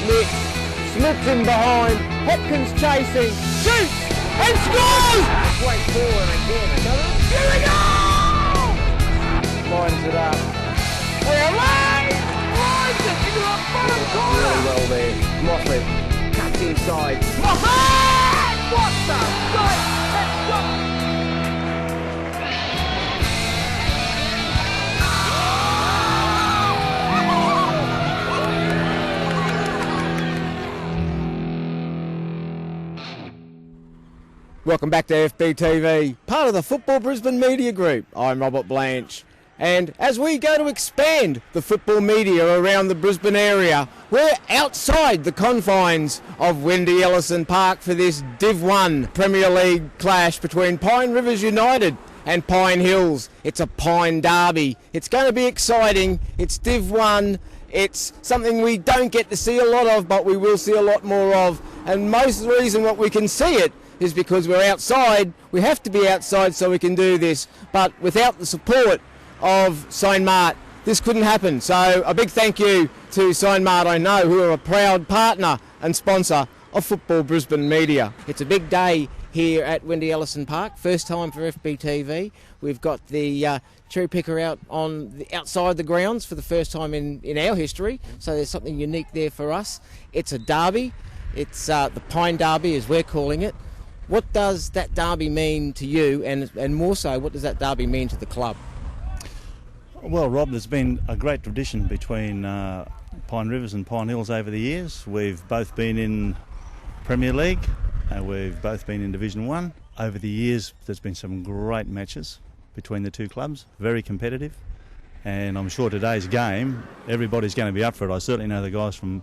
Nick slips in behind, Hopkins chasing, shoots and scores! Straight forward again, another, here we go! Lines it up. They're lines it into the bottom corner! Really well there. Moffat cuts inside. Moffat! What the great catch! Welcome back to FBTV, part of the Football Brisbane Media Group. I'm Robert Blanch, and as we go to expand the football media around the Brisbane area, we're outside the confines of Wendy Ellison Park for this Div 1 Premier League clash between Pine Rivers United and Pine Hills. It's a Pine derby. It's going to be exciting. It's Div 1. It's something we don't get to see a lot of, but we will see a lot more of. And most of the reason what we can see it is because we're outside. We have to be outside so we can do this. But without the support of Saint Mart, this couldn't happen. So a big thank you to Saint Mart, I know, who are a proud partner and sponsor of Football Brisbane Media. It's a big day here at Wendy Ellison Park. First time for FBTV. We've got the cherry picker out on the outside the grounds for the first time in our history. So there's something unique there for us. It's a derby. It's the Pine Derby, as we're calling it. What does that derby mean to you, and more so, what does that derby mean to the club? Well, Rob, there's been a great tradition between Pine Rivers and Pine Hills over the years. We've both been in Premier League, and we've both been in Division 1. Over the years, there's been some great matches between the two clubs, very competitive, and I'm sure today's game, everybody's going to be up for it. I certainly know the guys from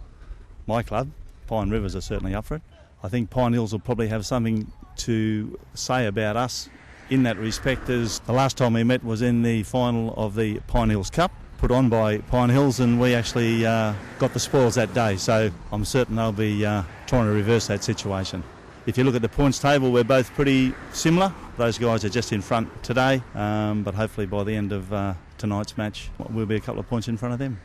my club, Pine Rivers, are certainly up for it. I think Pine Hills will probably have something to say about us in that respect, as the last time we met was in the final of the Pine Hills Cup, put on by Pine Hills, and we actually got the spoils that day, so I'm certain they'll be trying to reverse that situation. If you look at the points table, we're both pretty similar. Those guys are just in front today, but hopefully by the end of tonight's match we'll be a couple of points in front of them.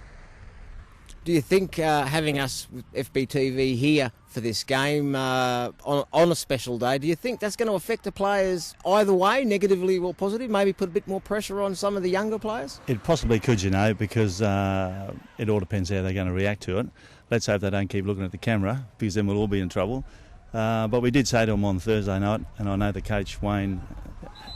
Do you think having us with FBTV here for this game on a special day, do you think that's going to affect the players either way, negatively or positive? Maybe put a bit more pressure on some of the younger players? It possibly could, you know, because it all depends how they're going to react to it. Let's hope they don't keep looking at the camera, because then we'll all be in trouble. But we did say to them on Thursday night, and I know the coach, Wayne,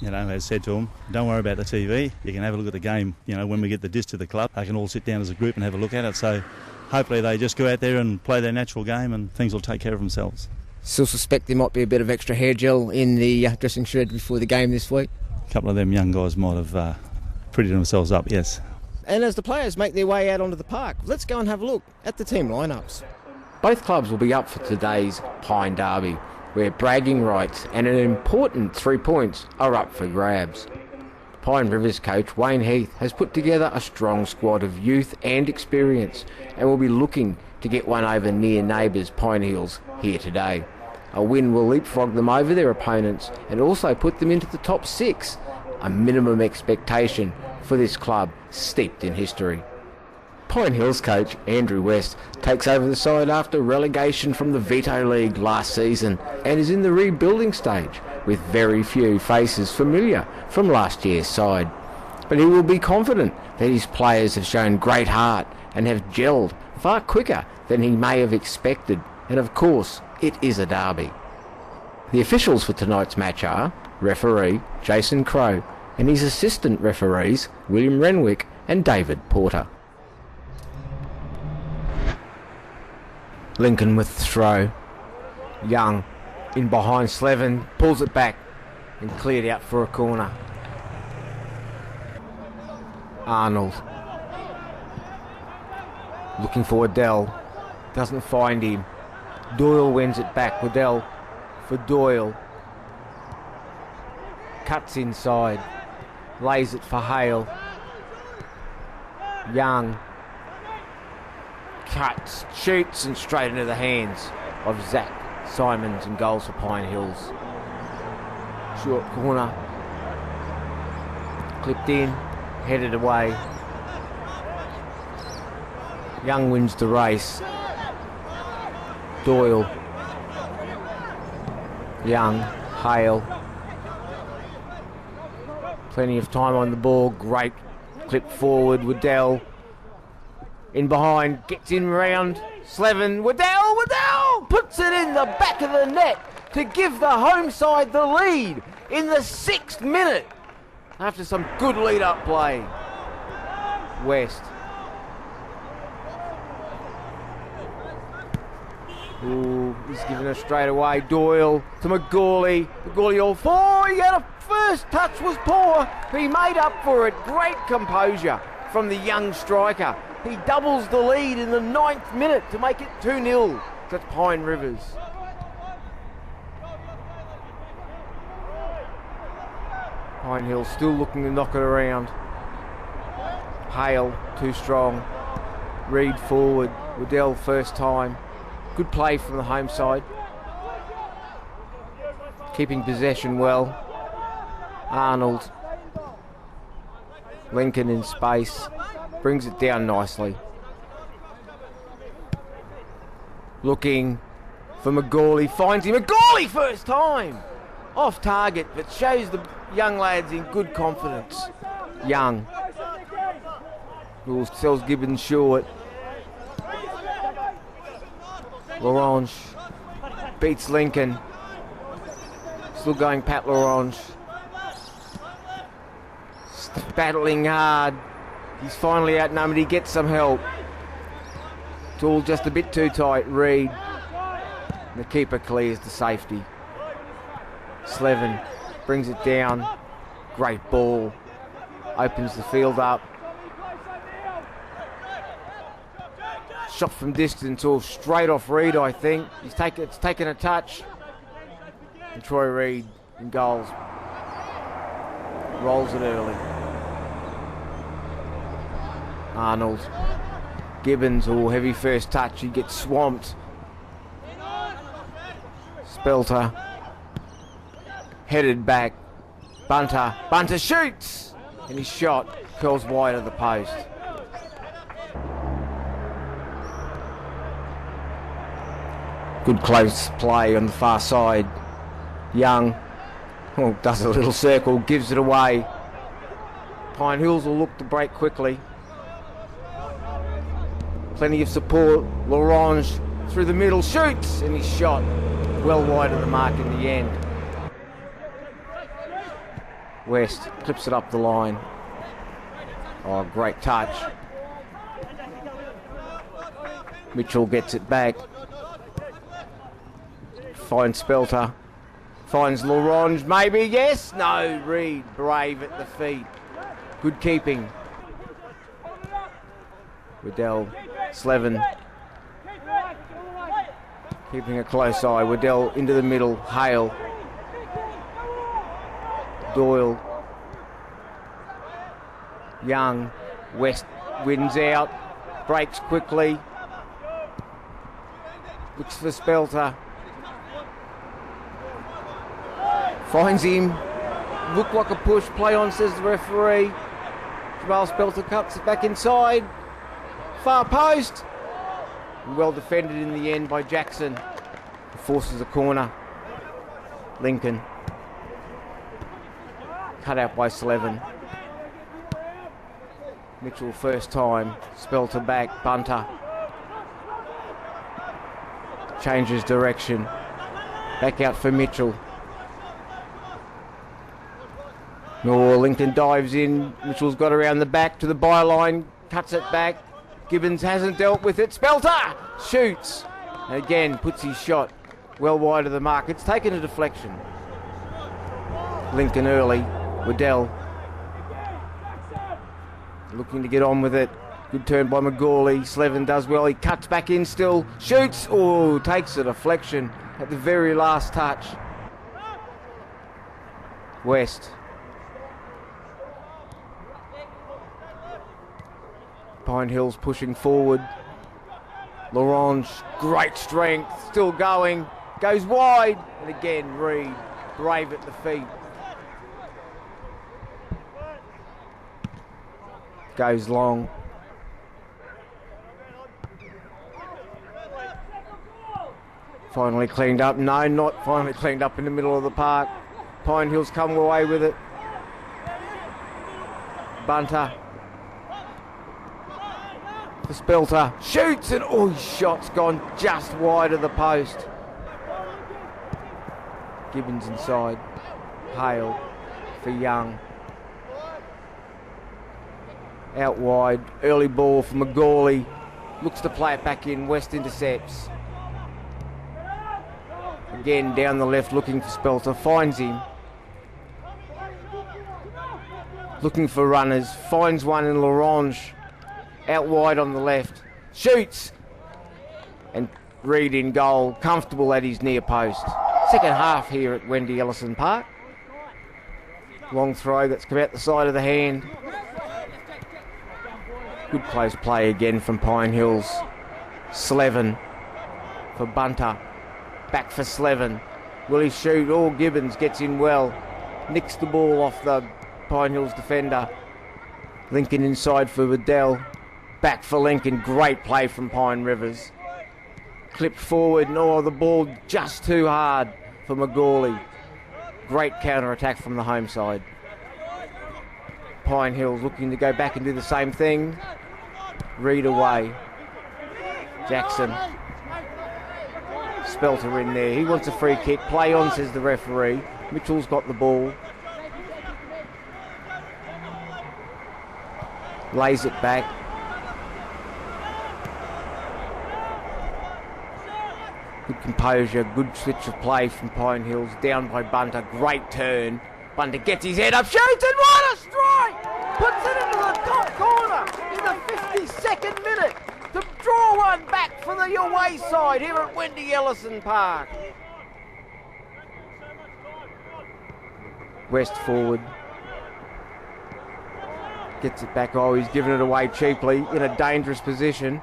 has said to them, don't worry about the TV, you can have a look at the game, when we get the disc to the club, they can all sit down as a group and have a look at it. So hopefully they just go out there and play their natural game and things will take care of themselves. Still suspect there might be a bit of extra hair gel in the dressing shed before the game this week? A couple of them young guys might have prettied themselves up, yes. And as the players make their way out onto the park, let's go and have a look at the team lineups. Both clubs will be up for today's Pine Derby, where bragging rights and an important 3 points are up for grabs. Pine Rivers coach Wayne Heath has put together a strong squad of youth and experience and will be looking to get one over near neighbours Pine Hills here today. A win will leapfrog them over their opponents and also put them into the top 6, a minimum expectation for this club steeped in history. Pine Hills coach Andrew West takes over the side after relegation from the Veto League last season and is in the rebuilding stage with very few faces familiar from last year's side. But he will be confident that his players have shown great heart and have gelled far quicker than he may have expected, and of course it is a derby. The officials for tonight's match are referee Jason Crowe and his assistant referees William Renwick and David Porter. Lincoln with the throw. Young in behind Slevin, pulls it back and cleared out for a corner. Arnold looking for Waddell, doesn't find him. Doyle wins it back. Waddell for Doyle, cuts inside, lays it for Hale. Young cuts, shoots, and straight into the hands of Zach Simons, and goals for Pine Hills. Short corner, clipped in, headed away. Young wins the race. Doyle. Young. Hale. Plenty of time on the ball. Great clip forward. Waddell. In behind. Gets in round. Slevin. Waddell puts it in the back of the net to give the home side the lead in the 6th minute after some good lead-up play. West. Ooh, he's giving it straight away. Doyle to McGawley. McGawley all four. He had a first touch was poor. He made up for it. Great composure from the young striker. He doubles the lead in the 9th minute to make it 2-0 to Pine Rivers. Pine Hill still looking to knock it around. Hale, too strong. Reed forward. Waddell first time. Good play from the home side. Keeping possession well. Arnold. Lincoln in space. Brings it down nicely. Looking for McGawley. Finds him. McGawley first time! Off target, but shows the young lads in good confidence. Young. Sells Gibbons short. Larange beats Lincoln. Still going Pat Larange. Battling hard. He's finally outnumbered. He gets some help. It's all just a bit too tight. Reed. The keeper clears the safety. Slevin brings it down. Great ball. Opens the field up. Shot from distance or straight off Reed, I think. It's taken a touch. And Troy Reed in goals. Rolls it early. Arnold. Gibbons, heavy first touch. He gets swamped. Spelter. Headed back. Bunter shoots! And his shot curls wide of the post. Good close play on the far side. Young does a little circle, gives it away. Pine Hills will look to break quickly. Plenty of support. Larange through the middle, shoots, and his shot well wide of the mark in the end. West clips it up the line. Oh, great touch. Mitchell gets it back. Finds Spelter. Finds Larange, maybe, yes? No, Reed, brave at the feet. Good keeping. Waddell, Slevin. Keeping a close eye. Waddell into the middle. Hale. Doyle. Young. West wins out. Breaks quickly. Looks for Spelter. Finds him. Looked like a push. Play on, says the referee. Jamal Spelter cuts it back inside. Far post. Well defended in the end by Jackson. Forces a corner. Lincoln. Cut out by Slevin. Mitchell first time. Spelter back. Bunter. Changes direction. Back out for Mitchell. Lincoln dives in. Mitchell's got around the back to the byline. Cuts it back. Gibbons hasn't dealt with it. Spelter shoots. And again, puts his shot well wide of the mark. It's taken a deflection. Lincoln early. Waddell. Looking to get on with it. Good turn by McGawley. Slevin does well. He cuts back in still. Shoots. Oh, takes a deflection at the very last touch. West. Pine Hills pushing forward. Larange, great strength, still going, goes wide, and again Reed, brave at the feet. Goes long. Finally cleaned up. No, not finally cleaned up in the middle of the park. Pine Hills come away with it. Bunter. The Spelter shoots and his shot's gone just wide of the post. Gibbons inside. Hale for Young. Out wide. Early ball for McGawley. Looks to play it back in. West intercepts. Again down the left looking for Spelter. Finds him. Looking for runners. Finds one in Larange. Out wide on the left. Shoots. And Reed in goal. Comfortable at his near post. Second half here at Wendy Ellison Park. Long throw that's come out the side of the hand. Good close play again from Pine Hills. Slevin for Bunter. Back for Slevin. Will he shoot? Gibbons gets in well. Nicks the ball off the Pine Hills defender. Lincoln inside for Waddell. Back for Lincoln. Great play from Pine Rivers. Clipped forward. The ball just too hard for McGawley. Great counter-attack from the home side. Pine Hills looking to go back and do the same thing. Reed away. Jackson. Spelter in there. He wants a free kick. Play on, says the referee. Mitchell's got the ball. Lays it back. Good composure, good switch of play from Pine Hills. Down by Bunter. Great turn. Bunter gets his head up, shoots, and what a strike! Puts it into the top corner in the 52nd minute to draw one back for the away side here at Wendy Ellison Park. West forward. Gets it back. He's given it away cheaply in a dangerous position.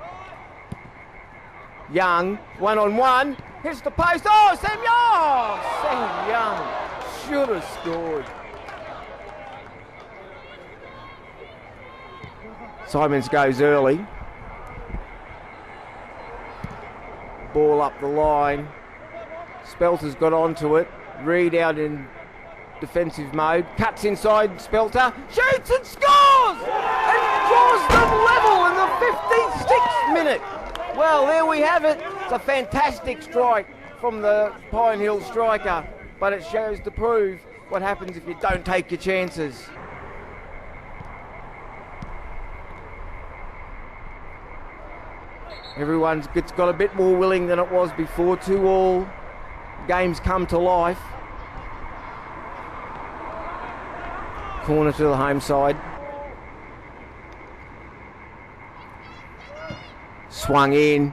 Young, one-on-one, hits the post. Sam Young should have scored. Simons goes early. Ball up the line. Spelter's got onto it. Reed out in defensive mode. Cuts inside Spelter. Shoots and scores! And draws them level in the 56th minute. Well, there we have it. It's a fantastic strike from the Pine Hill striker, but it shows to prove what happens if you don't take your chances. Everyone's got a bit more willing than it was before. 2-2. Games come to life. Corner to the home side. Swung in.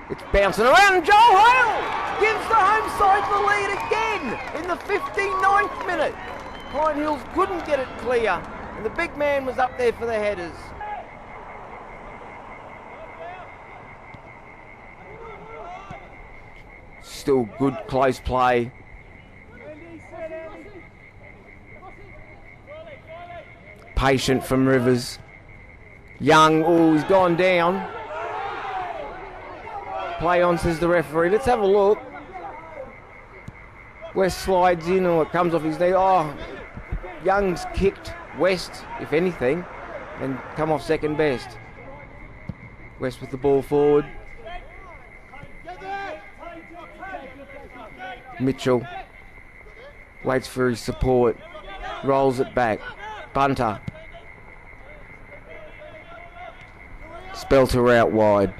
It's bouncing around, and Joel Hale gives the home side the lead again in the 59th minute. Pine Hills couldn't get it clear, and the big man was up there for the headers. Still good close play. Patient from Rivers. Young, he's gone down. Play on, says the referee. Let's have a look. West slides in, or it comes off his knee. Young's kicked West, if anything, and come off second best. West with the ball forward. Mitchell waits for his support. Rolls it back. Bunter. Spelter out wide.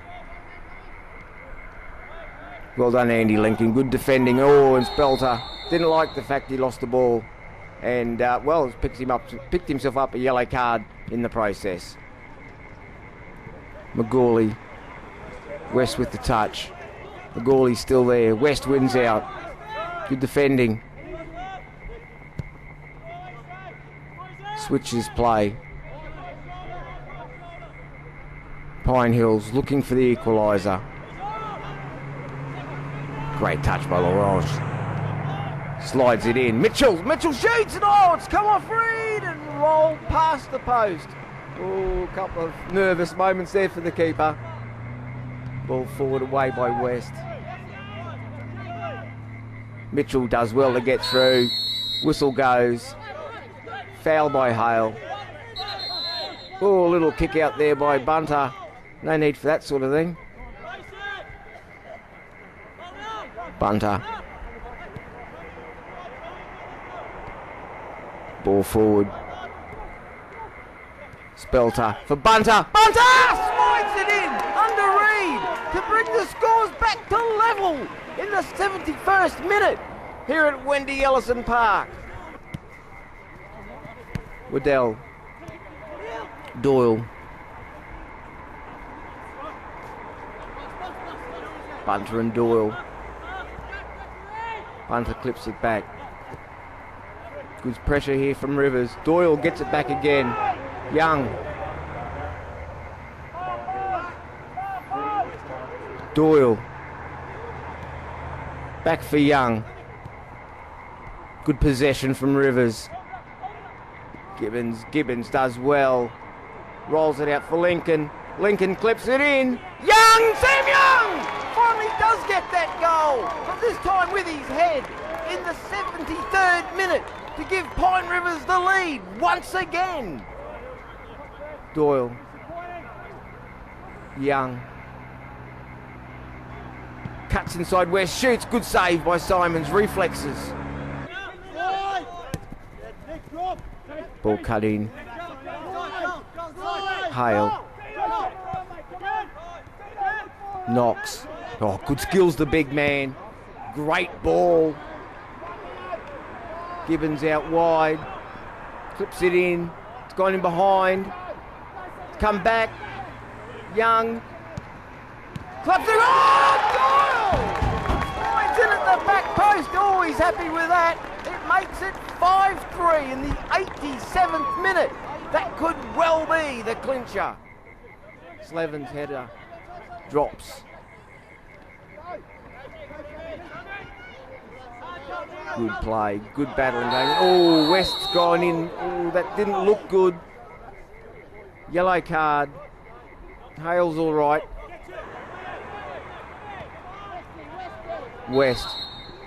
Well done, Andy Lincoln. Good defending. And Spelter didn't like the fact he lost the ball, and picked himself up a yellow card in the process. McGawley. West with the touch. McGawley's still there. West wins out. Good defending. Switches play. Pine Hills looking for the equaliser. Great touch by Larange. Slides it in. Mitchell shoots and it's come off Reed and rolled past the post. A couple of nervous moments there for the keeper. Ball forward away by West. Mitchell does well to get through. Whistle goes. Foul by Hale. Oh, a little kick out there by Bunter. No need for that sort of thing. Bunter. Ball forward. Spelter for Bunter. Bunter slides it in under Reed to bring the scores back to level in the 71st minute here at Wendy Ellison Park. Waddell. Doyle. Bunter and Doyle. Bunter clips it back. Good pressure here from Rivers. Doyle gets it back again. Young. Doyle. Back for Young. Good possession from Rivers. Gibbons does well. Rolls it out for Lincoln. Lincoln clips it in. Young! Sam Young! Finally does get that goal. But this time with his head in the 73rd minute to give Pine Rivers the lead once again. Doyle. Young. Cuts inside West, shoots. Good save by Simons. Reflexes. Ball cut in. Hale. Knox. Oh, good skills, the big man. Great ball. Gibbons out wide. Clips it in. It's gone in behind. Come back. Young. Claps it. Oh, Doyle! Slides in at the back post. Oh, he's happy with that. It makes it 5-3 in the 87th minute. That could well be the clincher. Slevin's header drops. Good play, good battling going. Oh, West's gone in. Oh, that didn't look good. Yellow card. Hale's all right. West.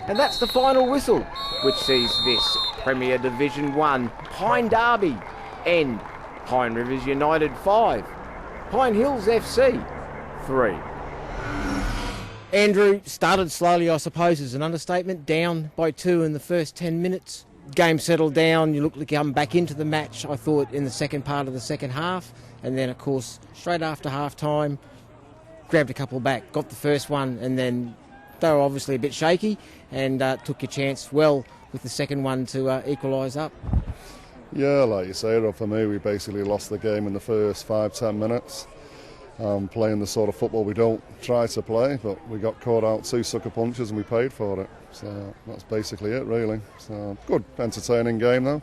And that's the final whistle, which sees this Premier Division 1 Pine Derby end. Pine Rivers United 5, Pine Hills FC 3. Andrew started slowly, I suppose, is an understatement. Down by 2 in the first 10 minutes. Game settled down. You looked to come back into the match, I thought, in the second part of the second half. And then, of course, straight after half-time, grabbed a couple back, got the first one, and then they were obviously a bit shaky and took your chance well with the second one to equalise up. Yeah, like you say, Rob, for me, we basically lost the game in the first 5-10 minutes. Playing the sort of football we don't try to play, but we got caught out 2 sucker punches and we paid for it. So that's basically it, really. So good, entertaining game though.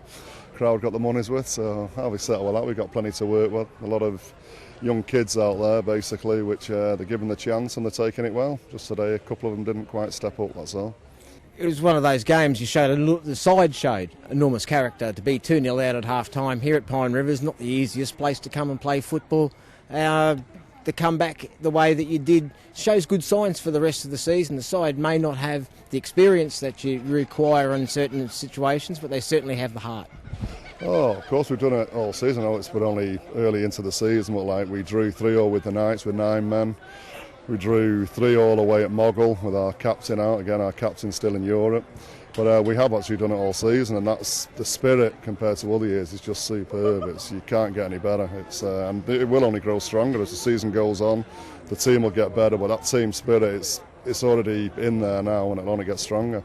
Crowd got the money's worth, so how we settle with that, we've got plenty to work with. A lot of young kids out there, basically, which they're given the chance and they're taking it well. Just today, a couple of them didn't quite step up, that's all. It was one of those games the side showed enormous character to be 2-0 out at half-time here at Pine Rivers. Not the easiest place to come and play football. The comeback the way that you did shows good signs for the rest of the season. The side may not have the experience that you require in certain situations, but they certainly have the heart. Oh, of course, we've done it all season. I know it's been only early into the season, but like we drew 3-0 with the Knights with 9 men. We drew 3-3 away at Moggle with our captain out. Again, our captain's still in Europe. But we have actually done it all season, and that's the spirit compared to other years. It's just superb. You can't get any better. And it will only grow stronger as the season goes on. The team will get better, but that team spirit, it's already in there now, and it'll only get stronger.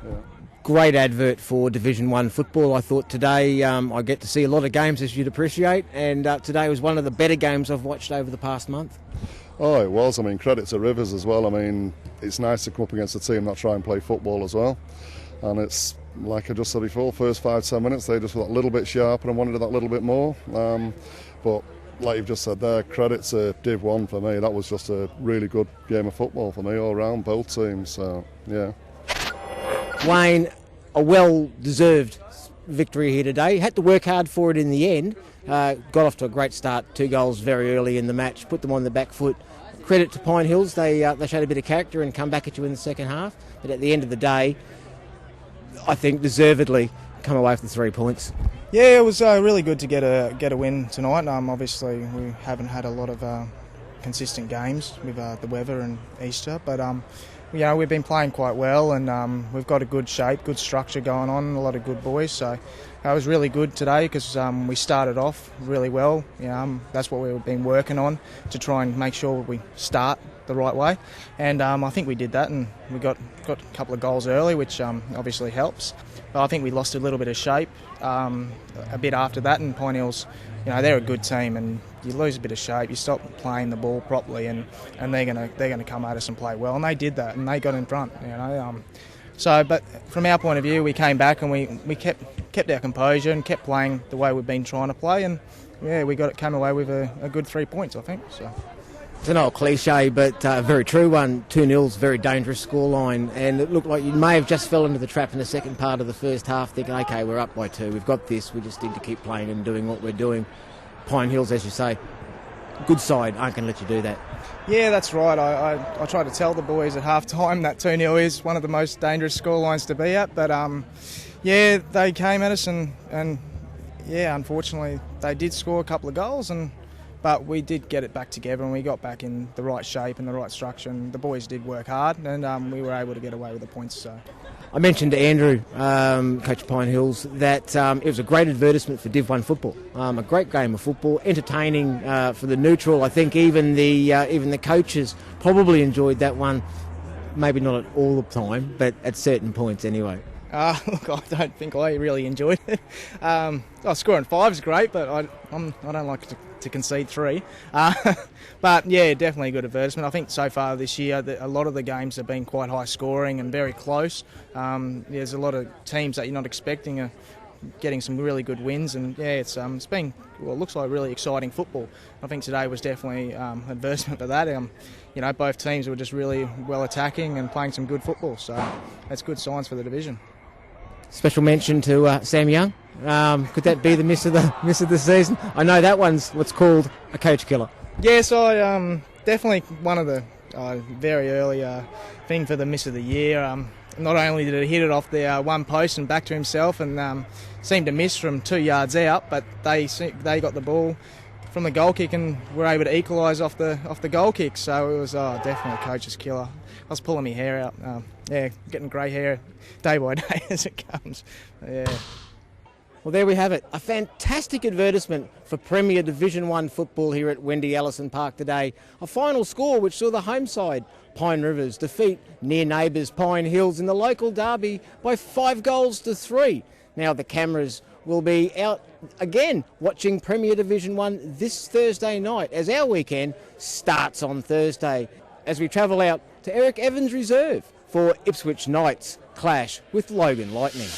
Yeah. Great advert for Division 1 football. I thought today I get to see a lot of games, as you'd appreciate, and today was one of the better games I've watched over the past month. Oh, it was. I mean, credit to Rivers as well. I mean, it's nice to come up against a team that try and play football as well. And it's, like I just said before, first 5-10 minutes, they just were that little bit sharper and wanted that little bit more. But like you've just said there, credit to Div 1 for me. That was just a really good game of football for me all round, both teams. So, yeah. Wayne, a well-deserved victory here today. Had to work hard for it in the end. Got off to a great start, 2 goals very early in the match, put them on the back foot. Credit to Pine Hills, they showed a bit of character and come back at you in the second half. but at the end of the day, I think deservedly come away with the 3 points. Yeah, it was really good to get a win tonight. Obviously, we haven't had a lot of consistent games with the weather and Easter, but we've been playing quite well, and we've got a good shape, good structure going on, a lot of good boys. So it was really good today because we started off really well. That's what we've been working on to try and make sure we start the right way, and I think we did that, and we got a couple of goals early, which obviously helps. But I think we lost a little bit of shape a bit after that, and Pine Hills, they're a good team, and you lose a bit of shape, you stop playing the ball properly, and they're gonna come at us and play well, and they did that, and they got in front. But from our point of view, we came back and we kept our composure and kept playing the way we've been trying to play, and we came away with a good 3 points, I think. So. It's an old cliche, but a very true one. 2-0's very dangerous scoreline, and it looked like you may have just fell into the trap in the second part of the first half, thinking, okay, we're up by 2, we've got this, we just need to keep playing and doing what we're doing. Pine Hills, as you say, good side, aren't going to let you do that. Yeah, that's right. I tried to tell the boys at half-time that 2-0 is one of the most dangerous scorelines to be at, but they came at us, and unfortunately they did score a couple of goals, but we did get it back together, and we got back in the right shape and the right structure, and the boys did work hard, and we were able to get away with the points. So, I mentioned to Andrew, coach of Pine Hills, that it was a great advertisement for Div 1 football. A great game of football, entertaining for the neutral. I think even the coaches probably enjoyed that one. Maybe not at all the time, but at certain points anyway. Look, I don't think I really enjoyed it. Scoring 5 is great, but I don't like to concede 3. But yeah, definitely a good advertisement. I think so far this year a lot of the games have been quite high scoring and very close. There's a lot of teams that you're not expecting are getting some really good wins, and it's been looks like really exciting football. I think today was definitely advertisement for that. Both teams were just really well attacking and playing some good football, so that's good signs for the division. Special mention to Sam Young. Could that be the miss of the season? I know that one's what's called a coach killer. Yes, I definitely one of the very early thing for the miss of the year. Not only did he hit it off the one post and back to himself, and seemed to miss from 2 yards out, but they got the ball from the goal kick and were able to equalise off the goal kick. So it was definitely a coach's killer. I was pulling my hair out. Getting grey hair day by day as it comes. Yeah. Well, there we have it. A fantastic advertisement for Premier Division 1 football here at Wendy Ellison Park today. A final score which saw the home side, Pine Rivers, defeat near neighbours Pine Hills in the local derby by 5-3. Now the cameras will be out again watching Premier Division 1 this Thursday night as our weekend starts on Thursday as we travel out to Eric Evans Reserve for Ipswich Knights clash with Logan Lightning.